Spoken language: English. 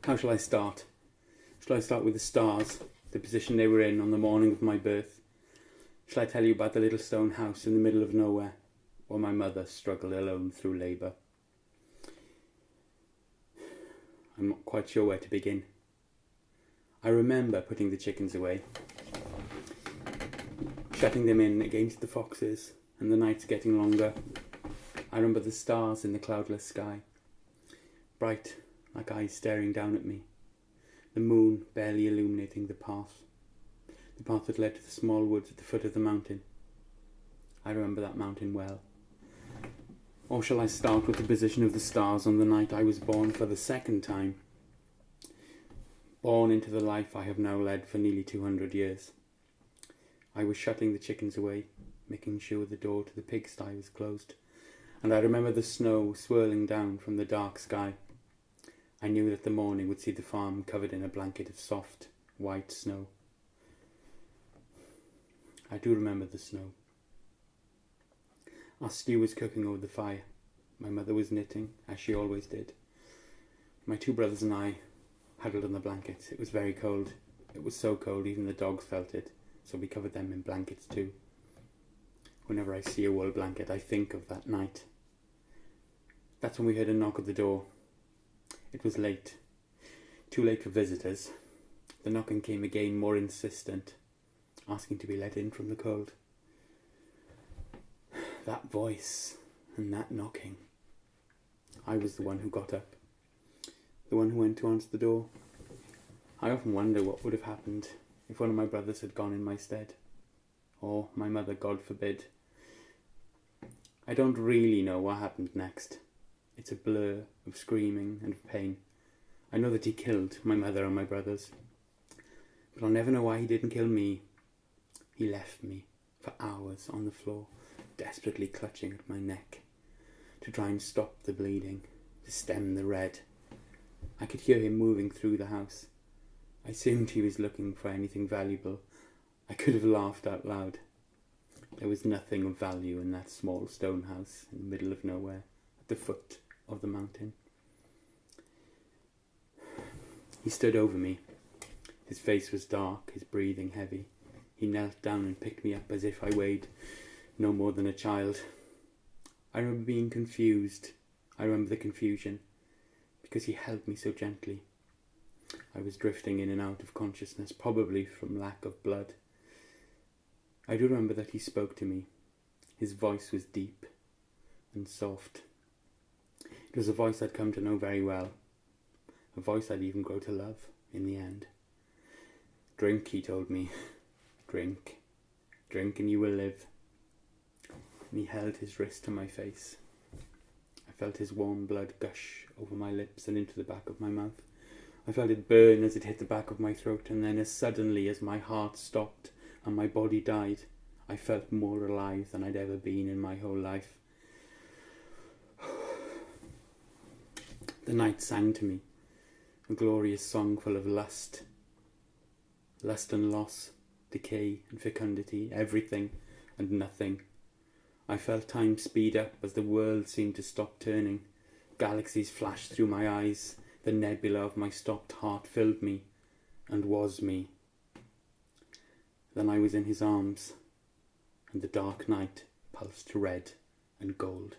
How shall I start? Shall I start with the stars, the position they were in on the morning of my birth? Shall I tell you about the little stone house in the middle of nowhere, where my mother struggled alone through labour? I'm not quite sure where to begin. I remember putting the chickens away, shutting them in against the foxes, and the nights getting longer. I remember the stars in the cloudless sky, bright like eyes staring down at me, the moon barely illuminating the path that led to the small woods at the foot of the mountain. I remember that mountain well. Or shall I start with the position of the stars on the night I was born for the second time? Born into the life I have now led for nearly 200 years. I was shutting the chickens away, making sure the door to the pigsty was closed, and I remember the snow swirling down from the dark sky. I knew that the morning would see the farm covered in a blanket of soft, white snow. I do remember the snow. Our stew was cooking over the fire. My mother was knitting, as she always did. My two brothers and I huddled on the blankets. It was very cold. It was so cold even the dogs felt it, so we covered them in blankets too. Whenever I see a wool blanket, I think of that night. That's when we heard a knock at the door. It was late. Too late for visitors. The knocking came again, more insistent, asking to be let in from the cold. That voice and that knocking. I was the one who got up, the one who went to answer the door. I often wonder what would have happened if one of my brothers had gone in my stead, or my mother, God forbid. I don't really know what happened next. It's a blur of screaming and of pain. I know that he killed my mother and my brothers, but I'll never know why he didn't kill me. He left me for hours on the floor, desperately clutching at my neck to try and stop the bleeding, to stem the red. I could hear him moving through the house. I assumed he was looking for anything valuable. I could have laughed out loud. There was nothing of value in that small stone house in the middle of nowhere, at the foot of the mountain. He stood over me. His face was dark, his breathing heavy. He knelt down and picked me up as if I weighed no more than a child. I remember being confused. I remember the confusion, because he held me so gently. I was drifting in and out of consciousness, probably from lack of blood. I do remember that he spoke to me. His voice was deep and soft. It was a voice I'd come to know very well, a voice I'd even grow to love in the end. Drink, he told me. Drink. Drink and you will live. And he held his wrist to my face. I felt his warm blood gush over my lips and into the back of my mouth. I felt it burn as it hit the back of my throat, and then as suddenly as my heart stopped and my body died, I felt more alive than I'd ever been in my whole life. The night sang to me, a glorious song full of lust and loss, decay and fecundity, everything and nothing. I felt time speed up as the world seemed to stop turning. Galaxies flashed through my eyes. The nebula of my stopped heart filled me and was me. Then I was in his arms, and the dark night pulsed red and gold.